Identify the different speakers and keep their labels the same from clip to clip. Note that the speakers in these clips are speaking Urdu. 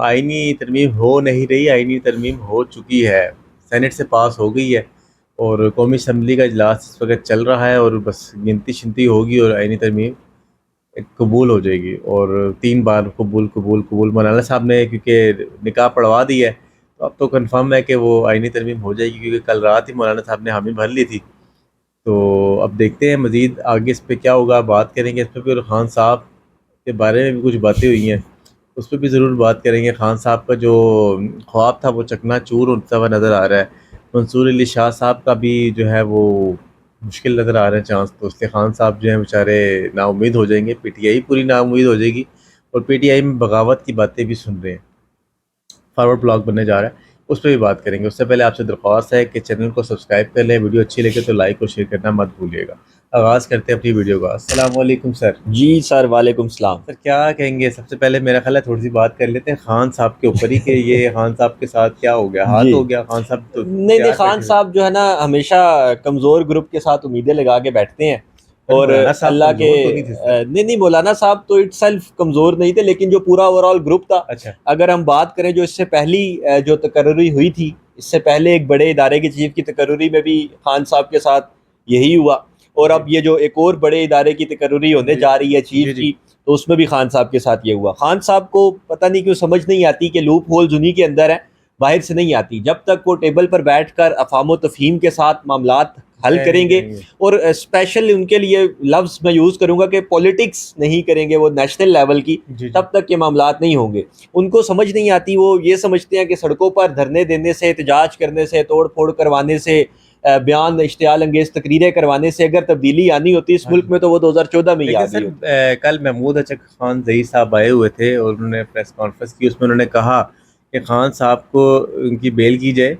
Speaker 1: آئینی ترمیم ہو نہیں رہی، آئینی ترمیم ہو چکی ہے، سینٹ سے پاس ہو گئی ہے اور قومی اسمبلی کا اجلاس اس وقت چل رہا ہے اور بس گنتی شنتی ہوگی اور آئینی ترمیم قبول ہو جائے گی۔ اور 3 بار قبول قبول قبول مولانا صاحب نے کیونکہ نکاح پڑھوا دی ہے تو اب تو کنفرم ہے کہ وہ آئینی ترمیم ہو جائے گی، کیونکہ کل رات ہی مولانا صاحب نے حامی بھر لی تھی۔ تو اب دیکھتے ہیں مزید آگے اس پہ کیا ہوگا، بات کریں گے اس پہ بھی، اور خان صاحب کے بارے میں بھی کچھ باتیں ہوئی ہیں اس پہ بھی ضرور بات کریں گے۔ خان صاحب کا جو خواب تھا وہ چکنا چور ہوتا ہوا نظر آ رہا ہے۔ منصور علی شاہ صاحب کا بھی جو ہے وہ مشکل نظر آ رہے ہیں چانس، تو اس کے خان صاحب جو ہیں بیچارے نا امید ہو جائیں گے، پی ٹی آئی پوری نا امید ہو جائے گی، اور پی ٹی آئی میں بغاوت کی باتیں بھی سن رہے ہیں، فارورڈ بلاگ بننے جا رہا ہے، اس پہ بھی بات کریں گے۔ اس سے پہلے آپ سے درخواست ہے کہ چینل کو سبسکرائب کر لیں، ویڈیو اچھی لگے تو لائک اور شیئر کرنا مت بھولیے گا۔ آغاز کرتے ہیں اپنی ویڈیو کا۔ السلام علیکم سر۔
Speaker 2: جی سر، وعلیکم السلام۔
Speaker 1: سر کیا کہیں گے، سب سے پہلے میرا خیال ہے تھوڑی سی بات کر لیتے ہیں خان صاحب کے اوپر ہی کہ یہ خان صاحب کے ساتھ کیا ہو گیا، ہاتھ
Speaker 2: جی
Speaker 1: ہو گیا خان صاحب تو
Speaker 2: نہیں،
Speaker 1: تیار
Speaker 2: خان
Speaker 1: بیٹھے ہوئے۔
Speaker 2: صاحب جو ہے نا ہمیشہ کمزور گروپ کے ساتھ امیدیں لگا کے بیٹھتے ہیں،
Speaker 1: سر
Speaker 2: اور
Speaker 1: مولانا صاحب
Speaker 2: اللہ کے
Speaker 1: کمزور تو نہیں تھے سر؟
Speaker 2: نہیں مولانا صاحب تو اٹ سیلف کمزور نہیں تھے، لیکن جو پورا اوور آل گروپ تھا،
Speaker 1: اچھا
Speaker 2: اگر ہم بات کریں جو اس سے پہلی جو تقرری ہوئی تھی، اس سے پہلے ایک بڑے ادارے کے چیف کی تقرری میں بھی خان صاحب کے ساتھ یہی ہوا، اور اب یہ جو ایک اور بڑے ادارے کی تقرری ہونے جا رہی ہے چیف
Speaker 1: جی جی
Speaker 2: کی، تو اس میں بھی خان صاحب کے ساتھ یہ ہوا۔ خان صاحب کو پتہ نہیں کیوں سمجھ نہیں آتی کہ لوپ ہولز انہی کے اندر ہے، باہر سے نہیں آتی۔ جب تک وہ ٹیبل پر بیٹھ کر افہام و تفہیم کے ساتھ معاملات حل
Speaker 1: نہیں
Speaker 2: کریں گے،
Speaker 1: کریں گے۔
Speaker 2: اور اسپیشل ان کے لیے لفظ میں یوز کروں گا کہ پولیٹکس نہیں کریں گے وہ نیشنل لیول کی،
Speaker 1: جی جی
Speaker 2: تب تک یہ معاملات نہیں ہوں گے۔ ان کو سمجھ نہیں آتی، وہ یہ سمجھتے ہیں کہ سڑکوں پر دھرنے دینے سے، احتجاج کرنے سے، توڑ پھوڑ کروانے سے، بیان اشتعال انگیز تقریریں کروانے سے اگر تبدیلی آنی ہوتی اس
Speaker 1: ہاں
Speaker 2: ملک
Speaker 1: جی،
Speaker 2: میں تو وہ 2014 میں ہی آ
Speaker 1: لیکن
Speaker 2: گئی
Speaker 1: سر
Speaker 2: ہوتی۔
Speaker 1: کل محمود اچک خان ظہیر صاحب آئے ہوئے تھے اور انہوں نے پریس کانفرنس کی، اس میں انہوں نے کہا کہ خان صاحب کو ان کی بیل کی جائے،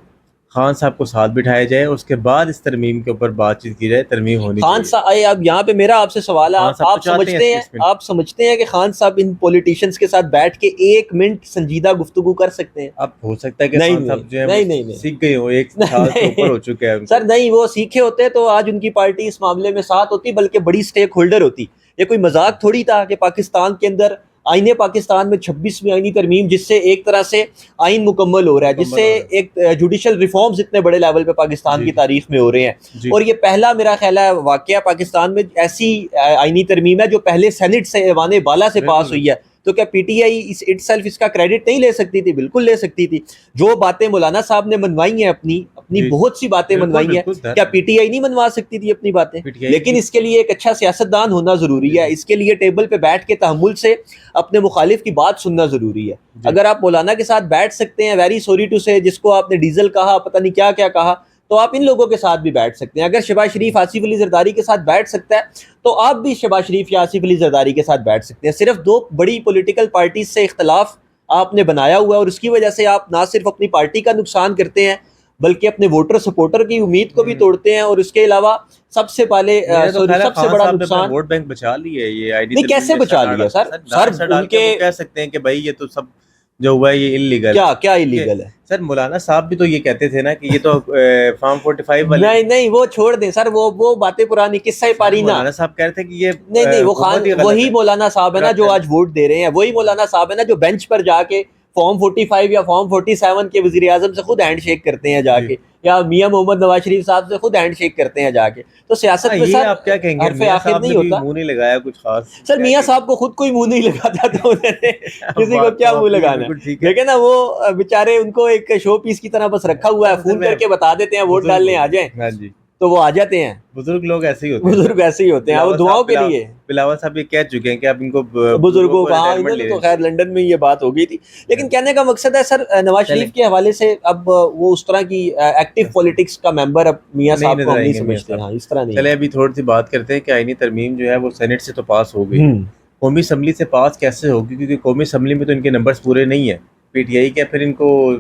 Speaker 1: خان صاحب کو ساتھ بٹھایا جائے، اس کے بعد اس ترمیم کے اوپر بات چیت کی جائے، ترمیم ہونی
Speaker 2: خان
Speaker 1: چاہیے۔
Speaker 2: صاحب اب یہاں پہ میرا آپ سے سوال ہے،
Speaker 1: خان صاحب تو
Speaker 2: آپ
Speaker 1: چاہتے ہیں
Speaker 2: سمجھتے ہیں،
Speaker 1: اس میں،
Speaker 2: آپ سمجھتے ہیں کہ خان صاحب ان پولیٹیشنز کے ساتھ بیٹھ کے 1 منٹ سنجیدہ گفتگو کر سکتے ہیں؟
Speaker 1: اب ہو سکتا ہے کہ
Speaker 2: نہیں
Speaker 1: خان
Speaker 2: نہیں
Speaker 1: صاحب جو ہے وہ
Speaker 2: نہیں نہیں نہیں
Speaker 1: سیکھ گئے ہوں، 1 سال سے اوپر
Speaker 2: نہیں
Speaker 1: ہو چکے ہیں ان
Speaker 2: سر،
Speaker 1: کو۔
Speaker 2: نہیں، وہ سیکھے ہوتے تو آج ان کی پارٹی اس معاملے میں ساتھ ہوتی، بلکہ بڑی سٹیک ہولڈر ہوتی۔ یہ کوئی مذاق تھوڑی تھا کہ پاکستان کے اندر آئین پاکستان میں 26ویں آئینی ترمیم، جس سے ایک طرح سے آئین مکمل ہو رہا ہے، جس
Speaker 1: مکمل
Speaker 2: سے
Speaker 1: ہو رہا ہے۔
Speaker 2: ایک جوڈیشل ریفارمز اتنے بڑے لیول پہ پاکستان
Speaker 1: جی
Speaker 2: کی
Speaker 1: جی
Speaker 2: تاریخ میں ہو رہے ہیں،
Speaker 1: جی
Speaker 2: اور یہ پہلا میرا خیال ہے واقعہ پاکستان میں ایسی آئینی ترمیم ہے جو پہلے سینٹ سے ایوان بالا سے
Speaker 1: بالکل
Speaker 2: پاس ہوئی ہے۔ تو کیا پی ٹی آئی اس اٹ سیلف اس کا کریڈٹ نہیں لے سکتی تھی؟ بالکل لے سکتی تھی۔ جو باتیں مولانا صاحب نے منوائی ہیں، اپنی
Speaker 1: جی
Speaker 2: بہت سی باتیں
Speaker 1: بالکل
Speaker 2: منوائی ہیں،
Speaker 1: بالکل سر،
Speaker 2: کیا پی ٹی آئی نہیں منوا سکتی تھی اپنی باتیں؟
Speaker 1: پی ٹی آئی
Speaker 2: لیکن
Speaker 1: کی،
Speaker 2: اس کے لیے ایک اچھا سیاستدان ہونا ضروری
Speaker 1: جی
Speaker 2: ہے،
Speaker 1: جی
Speaker 2: اس کے لیے ٹیبل پہ بیٹھ کے تحمل سے اپنے مخالف کی بات سننا ضروری ہے۔
Speaker 1: جی
Speaker 2: اگر آپ مولانا کے ساتھ بیٹھ سکتے ہیں، ویری سوری ٹو سے، جس کو آپ نے ڈیزل کہا، پتہ نہیں کیا کیا کہا، تو آپ ان لوگوں کے ساتھ بھی بیٹھ سکتے ہیں۔ اگر شہباز شریف آصف علی زرداری کے ساتھ بیٹھ سکتا ہے تو آپ بھی شہباز شریف یا آصف علی زرداری کے ساتھ بیٹھ سکتے ہیں۔ صرف 2 بڑی پولیٹیکل پارٹیز سے اختلاف آپ نے بنایا ہوا ہے، اور اس کی وجہ سے آپ نہ صرف اپنی پارٹی کا نقصان کرتے ہیں بلکہ اپنے ووٹر سپورٹر کی امید کو بھی توڑتے ہیں، اور اس کے علاوہ سب سے پہلے
Speaker 1: میرا تو خیال ہے
Speaker 2: سب سے
Speaker 1: خان
Speaker 2: بڑا
Speaker 1: صاحب نے اپنا
Speaker 2: نقصان،
Speaker 1: ووٹ بینک بچا لی ہے یہ آئی ڈی
Speaker 2: نہیں
Speaker 1: ترمیم
Speaker 2: کیسے
Speaker 1: میں
Speaker 2: بچا لیا سر؟
Speaker 1: سر نعرہ
Speaker 2: ان
Speaker 1: ڈال کے
Speaker 2: کے
Speaker 1: وہ کہہ سکتے ہیں کہ بھائی یہ تو سب جو ہوا ہے یہ انلیگل،
Speaker 2: کیا
Speaker 1: کیونکہ
Speaker 2: اللیگل ہے؟
Speaker 1: سر مولانا صاحب بھی تو یہ کہتے تھے نا کہ یہ تو فارم 45 والے،
Speaker 2: نہیں نہیں، وہ چھوڑ دیں سر، وہ باتیں پرانی، قصہ
Speaker 1: سر
Speaker 2: پارینہ۔
Speaker 1: مولانا صاحب کہہ رہے تھے کہ یہ
Speaker 2: نہیں نہیں، وہ خان
Speaker 1: حکومت ہی غلط
Speaker 2: وہی
Speaker 1: ہے،
Speaker 2: مولانا صاحب ہے نا جو آج ووٹ دے رہے ہیں، وہی مولانا صاحب ہے نا جو بینچ پر جا کے فارم 45 یا فارم 47 کے وزیر اعظم سے خود ہینڈ شیک کرتے ہیں جا
Speaker 1: جی
Speaker 2: کے، یا میاں محمد نواز شریف صاحب سے خود ہینڈ شیک کرتے ہیں جا کے۔ تو
Speaker 1: ہاں
Speaker 2: سیاست میں
Speaker 1: یہ
Speaker 2: سر
Speaker 1: آپ کیا کہیں گے،
Speaker 2: حرف
Speaker 1: میاں
Speaker 2: آخر
Speaker 1: صاحب نے
Speaker 2: نہیں
Speaker 1: بھی
Speaker 2: ہوتا۔
Speaker 1: منہ نہیں لگایا کچھ خاص،
Speaker 2: سر
Speaker 1: کیا
Speaker 2: میاں
Speaker 1: کہ
Speaker 2: صاحب کو خود کوئی منہ نہیں لگاتا تو انہوں نے کسی کو
Speaker 1: بات
Speaker 2: کیا
Speaker 1: تو
Speaker 2: منہ
Speaker 1: آپ کی
Speaker 2: لگانا
Speaker 1: بالکل
Speaker 2: ہے؟
Speaker 1: ٹھیک ہے۔
Speaker 2: دیکھیں نا، وہ بیچارے ان کو ایک شو پیس کی طرح بس رکھا ہوا ہے،
Speaker 1: اصل
Speaker 2: فون
Speaker 1: میں
Speaker 2: کر کے بتا دیتے ہیں ووٹ
Speaker 1: بزرگ
Speaker 2: ڈالنے
Speaker 1: ہوتے
Speaker 2: آ جائیں،
Speaker 1: ہیں، ہاں جی،
Speaker 2: تو وہ آ جاتے ہیں۔
Speaker 1: بزرگ لوگ ایسے ہی ہوتے ہیں سر۔
Speaker 2: بزرگ ایسے ہی ہوتے ہیں، وہ
Speaker 1: بلاول
Speaker 2: دعاؤں
Speaker 1: صاحب
Speaker 2: کے لیے۔
Speaker 1: بلاول صاحب یہ کہہ چکے ہیں کہ اب ان کو بزرگوں
Speaker 2: بزرگوں
Speaker 1: کو
Speaker 2: کا، ہاں،
Speaker 1: ریٹائرمنٹ
Speaker 2: انہوں نے
Speaker 1: لے
Speaker 2: تو
Speaker 1: لینی
Speaker 2: خیر
Speaker 1: چاہیے۔
Speaker 2: لندن میں یہ بات ہو گئی تھی، لیکن کہنے کا مقصد ہے سر نواز
Speaker 1: چلیں
Speaker 2: شریف کے حوالے سے اب وہ اس طرح کی ایکٹیو پولیٹکس کا ممبر اب میاں
Speaker 1: نہیں
Speaker 2: صاحب کو
Speaker 1: نظر
Speaker 2: ہم نہیں
Speaker 1: آئیں گے میاں
Speaker 2: سمجھتے،
Speaker 1: صاحب۔
Speaker 2: ہاں اس طرح نہیں
Speaker 1: چلے ابھی تھوڑی سی بات کرتے ہیں کہ آئینی ترمیم جو ہے وہ سینٹ سے تو پاس ہو گئی،
Speaker 2: ہے۔
Speaker 1: قومی اسمبلی سے پاس کیسے ہوگی، کیونکہ قومی اسمبلی میں تو ان کے نمبرز پورے نہیں ہیں، پی ٹی آئی کے پھر ان کو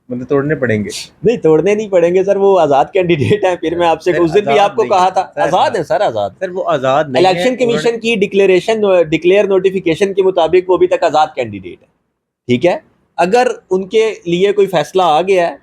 Speaker 1: مطلب توڑنے پڑیں گے۔
Speaker 2: نہیں توڑنے نہیں پڑیں گے سر، وہ آزاد کینڈیڈیٹ ہیں، پھر میں آپ سے
Speaker 1: سر
Speaker 2: اس دن بھی
Speaker 1: آزاد
Speaker 2: آپ کو
Speaker 1: نہیں
Speaker 2: کہا
Speaker 1: ہے
Speaker 2: تھا
Speaker 1: سر،
Speaker 2: آزاد ہے سر، آزاد
Speaker 1: سر وہ آزاد نہیں ہے،
Speaker 2: الیکشن
Speaker 1: انہوں نے
Speaker 2: کمیشن کی ڈکلیئر نوٹیفیکیشن کے مطابق وہ ابھی تک آزاد کینڈیڈیٹ ہے، ٹھیک ہے؟ اگر ان کے لیے کوئی فیصلہ آ گیا ہے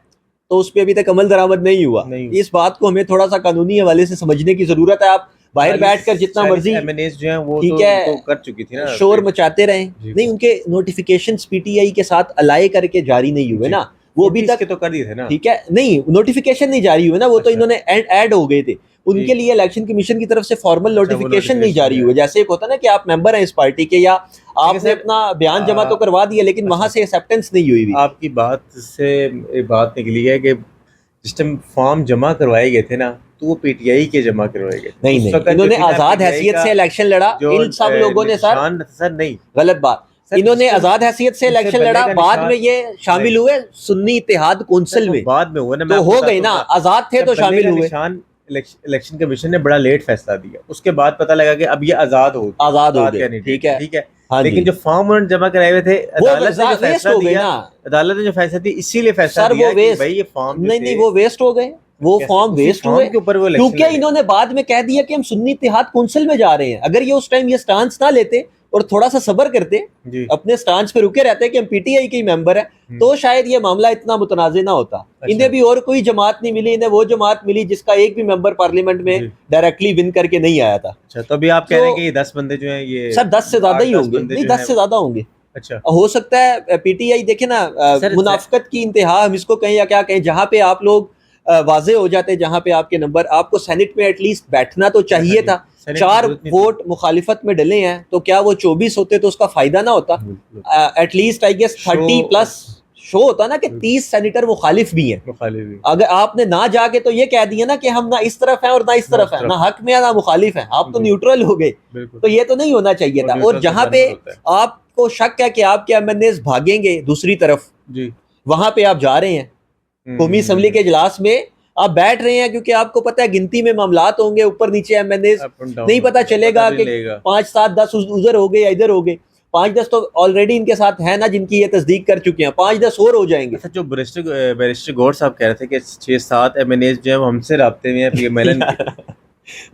Speaker 2: تو اس پہ ابھی تک عمل درآمد نہیں ہوا۔
Speaker 1: نہیں،
Speaker 2: اس بات کو ہمیں تھوڑا سا قانونی حوالے سے سمجھنے کی ضرورت ہے۔ آپ باہر بیٹھ کر جتنا مرضی
Speaker 1: MNAs جو ہیں وہ
Speaker 2: ٹھیک
Speaker 1: تو
Speaker 2: ہے
Speaker 1: کر چکی تھی نا
Speaker 2: شور مچاتے رہیں،
Speaker 1: جی
Speaker 2: نہیں ان کے نوٹیفیکیشنز پی ٹی آئی کے ساتھ الائے کر کے جاری نہیں ہوئے نا، وہ ابھی تک
Speaker 1: کے تو کر دیے تھے نا،
Speaker 2: ٹھیک ہے نہیں نوٹیفیکیشن نہیں جاری ہوئے نا، وہ تو
Speaker 1: اچھا
Speaker 2: انہوں نے ایڈ ہو گئے تھے، ان کے لیے الیکشن کمیشن کی طرف سے فارمل نوٹیفیکیشن نہیں جاری ہوئے، جیسے ایک ہوتا ہے نا کہ آپ ممبر ہیں اس پارٹی کے یا آپ نے اپنا بیان جمع تو کروا دیا لیکن وہاں سے ایکسیپٹنس نہیں ہوئی ہوئی۔
Speaker 1: آپ کی بات سے ایک بات نکلی ہے کہ جس ٹائم فارم جمع کروائے گئے تھے نا تو وہ پی ٹی آئی کے جمع کروائے گئے تھے،
Speaker 2: نہیں انہوں نے آزاد حیثیت سے الیکشن لڑا، ان سب لوگوں نے
Speaker 1: سر نہیں
Speaker 2: غلط بات، انہوں نے آزاد حیثیت سے الیکشن لڑا، بعد میں یہ شامل ہوئے سنی اتحاد کونسل میں،
Speaker 1: بعد میں ہوا نا،
Speaker 2: تو ہو گئی نا، آزاد تھے تو شامل ہوئے۔
Speaker 1: الیکشن کمیشن نے بڑا لیٹ فیصلہ دیا، اس کے بعد پتہ لگا کہ اب یہ آزاد ہو
Speaker 2: گئے، ٹھیک ہے
Speaker 1: لیکن جو فارم انہوں نے جمع کرائے ہوئے تھے عدالت نے جو فیصلہ دیا، عدالت نے جو فیصلہ دیا اسی لیے فیصلہ دیا کہ بھائی یہ فارم
Speaker 2: نہیں وہ ویسٹ ہو گئے، وہ فارم ویسٹ ہوئے کیونکہ انہوں نے بعد میں کہہ دیا کہ ہم سنی اتحاد کونسل میں جا رہے ہیں۔ اگر یہ اس ٹائم یہ سٹانس نہ لیتے اور تھوڑا سا صبر کرتے، اپنے سٹانس پہ رکے رہتے کہ ہم پی ٹی آئی کے ممبر ہیں، تو شاید یہ معاملہ اتنا متنازع نہ ہوتا۔ انہیں بھی اور کوئی جماعت نہیں ملی، انہیں وہ جماعت ملی جس کا ایک بھی ممبر پارلیمنٹ میں ڈائریکٹلی ون کر کے نہیں آیا تھا۔
Speaker 1: اچھا تو ابھی آپ کہہ رہے ہیں کہ یہ 10 بندے جو ہیں یہ
Speaker 2: سر 10 سے زیادہ ہی ہوں گے، نہیں 10 سے زیادہ ہوں گے۔
Speaker 1: اچھا
Speaker 2: ہو سکتا ہے پی ٹی آئی دیکھیں نا، منافقت کی انتہا ہم اس کو کہیں یا کیا کہیں، جہاں پہ آپ لوگ واضح ہو جاتے، جہاں پہ آپ کے نمبر، آپ کو سینٹ میں ایٹ لیسٹ بیٹھنا تو چاہیے تھا، 4 ووٹ مخالفت میں ڈلے ہیں تو کیا وہ 24 ہوتے تو اس کا فائدہ نہ ہوتا؟ At least I guess 30 plus show ہوتا نا کہ 30 سینیٹر مخالف بھی ہیں۔ اگر آپ نے نہ جا کے تو یہ کہہ دیا نا کہ ہم نہ اس طرف ہیں اور نہ اس طرف ہیں، نہ حق میں نہ مخالف ہیں، آپ تو نیوٹرل ہو گئے، تو یہ تو نہیں ہونا چاہیے تھا۔ اور جہاں پہ آپ کو شک ہے کہ آپ کے MNAs بھاگیں گے دوسری طرف، وہاں پہ آپ جا رہے ہیں قومی اسمبلی کے اجلاس میں، آپ بیٹھ رہے ہیں کیونکہ آپ کو پتہ ہے گنتی میں معاملات ہوں گے، اوپر نیچے MNAs، نہیں پتہ چلے گا کہ 5 7 10 ادھر ہو گئے یا ادھر ہو گئے، 5 10 تو آلریڈی ان کے ساتھ ہیں نا جن کی یہ تصدیق کر چکے ہیں، 5 10 اور ہو جائیں گے۔
Speaker 1: جو بیرسٹر گور صاحب کہہ رہے تھے کہ 6 7 MNAs جو ہیں ہم سے رابطے میں ہیں پی ایم ایل این کے،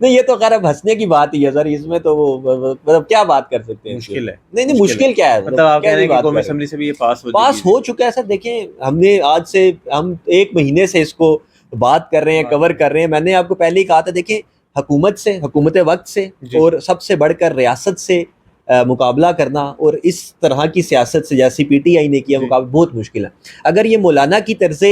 Speaker 2: نہیں یہ تو خیر اب ہنسنے کی بات ہی ہے سر، اس میں تو وہ مطلب کیا بات کر سکتے ہیں،
Speaker 1: مشکل ہے،
Speaker 2: نہیں مشکل کیا ہے،
Speaker 1: مطلب آپ کہہ رہے ہیں کہ قومی اسمبلی سے بھی یہ پاس
Speaker 2: ہو چکا ہے سر۔ دیکھیں ہم نے آج سے ہم 1 مہینے سے اس کو بات کر رہے ہیں، کور کر رہے ہیں، میں نے آپ کو پہلے ہی کہا تھا، دیکھیں حکومت سے، حکومت وقت سے اور سب سے بڑھ کر ریاست سے مقابلہ کرنا اور اس طرح کی سیاست سے جیسی پی ٹی آئی نے کیا مقابلہ بہت مشکل ہے۔ اگر یہ مولانا کی طرز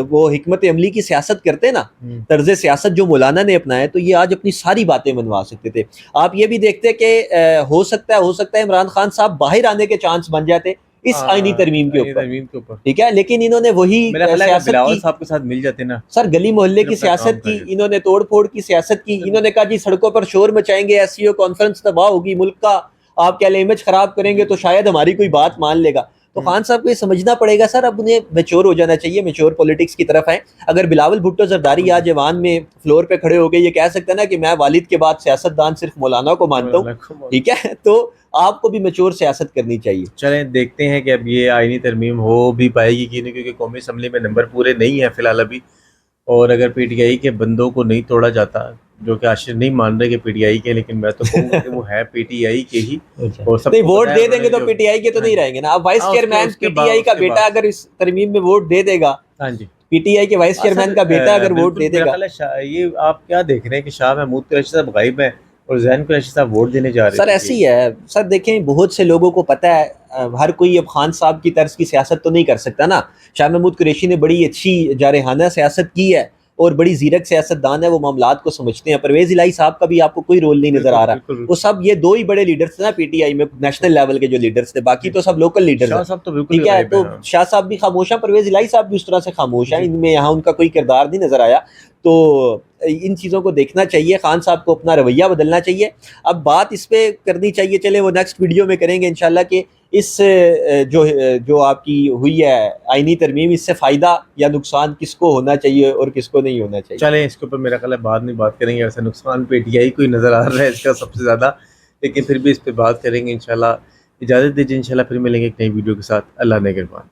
Speaker 2: وہ حکمت عملی کی سیاست کرتے نا، طرز سیاست جو مولانا نے اپنایا، تو یہ آج اپنی ساری باتیں منوا سکتے تھے۔ آپ یہ بھی دیکھتے کہ ہو سکتا ہے عمران خان صاحب باہر آنے کے چانس بن جاتے اس آئینی ترمیم کے اوپر، ٹھیک ہے، لیکن انہوں نے وہی سیاست کی،
Speaker 1: صاحب کے ساتھ مل جاتے نا
Speaker 2: سر گلی محلے کی سیاست کی، انہوں نے توڑ پھوڑ کی سیاست کی، انہوں نے کہا جی سڑکوں پر شور مچائیں گے، ایس سی او کانفرنس تباہ ہوگی ملک کا، آپ کیا امیج خراب کریں گے تو شاید ہماری کوئی بات مان لے گا۔ تو خان صاحب کو یہ سمجھنا پڑے گا سر، اب انہیں میچور ہو جانا چاہیے، میچور پولیٹکس کی طرف ہیں۔ اگر بلاول بھٹو زرداری آج ایوان میں فلور پہ کھڑے ہو گئے، یہ کہہ سکتا ہے نا کہ میں والد کے بعد سیاست دان صرف مولانا کو مانتا ہوں، ٹھیک ہے، تو آپ کو بھی میچور سیاست کرنی چاہیے۔
Speaker 1: چلیں دیکھتے ہیں کہ اب یہ آئینی ترمیم ہو بھی پائے گی کہ نہیں، کیونکہ قومی اسمبلی میں نمبر پورے نہیں ہیں فی الحال ابھی، اور اگر پی ٹی آئی کے بندوں کو نہیں توڑا جاتا، جو کہ عاشر نہیں مان رہے کہ پی ٹی آئی کے، لیکن میں تو کہوں گا کہ وہ ہے پی ٹی آئی کے ہی، اور سب
Speaker 2: نہیں ووٹ دے دیں گے تو پی ٹی آئی کے تو نہیں رہیں گے نا۔ اب وائس چیئرمین پی ٹی آئی کا بیٹا اگر اس ترمیم میں ووٹ دے دے گا،
Speaker 1: ہاں جی،
Speaker 2: پی ٹی آئی کے وائس چیئرمین کا بیٹا اگر ووٹ دے دے گا،
Speaker 1: یہ آپ کیا دیکھ رہے ہیں کہ شاہ محمود قریشی صاحب غائب ہیں اور زین قریشی صاحب ووٹ دینے جا رہے ہیں؟
Speaker 2: سر ایسی ہے سر، دیکھیں بہت سے لوگوں کو پتہ ہے، ہر کوئی اب خان صاحب کی طرز کی سیاست تو نہیں کر سکتا نا۔ شاہ محمود قریشی نے بڑی اچھی جارحانہ سیاست کی ہے اور بڑی زیرک سیاست دان ہے، وہ معاملات کو سمجھتے ہیں۔ پرویز الہی صاحب کا بھی آپ کو کوئی رول نہیں نظر آ رہا، وہ سب یہ 2 ہی بڑے لیڈرز تھے نا پی ٹی آئی میں، نیشنل لیول کے جو لیڈرز تھے، باقی تو سب لوکل لیڈرز ہیں، ٹھیک ہے۔ تو شاہ صاحب بھی خاموش ہیں، پرویز الہی صاحب بھی اس طرح سے خاموش ہیں، ان میں یہاں ان کا کوئی کردار نہیں نظر آیا۔ تو ان چیزوں کو دیکھنا چاہیے، خان صاحب کو اپنا رویہ بدلنا چاہیے۔ اب بات اس پہ کرنی چاہیے، چلے وہ نیکسٹ ویڈیو میں کریں گے انشاءاللہ، کہ اس جو آپ کی ہوئی ہے آئینی ترمیم، اس سے فائدہ یا نقصان کس کو ہونا چاہیے اور کس کو نہیں ہونا چاہیے۔
Speaker 1: چلیں اس کے اوپر میرا خیال ہے بعد میں بات کریں گے، ویسے نقصان پی ٹی آئی کو ہی نظر آ رہا ہے اس کا سب سے زیادہ، لیکن پھر بھی اس پہ بات کریں گے انشاءاللہ۔ اجازت دیجیے، انشاءاللہ پھر ملیں گے ایک نئی ویڈیو کے ساتھ۔ اللہ نگہبان۔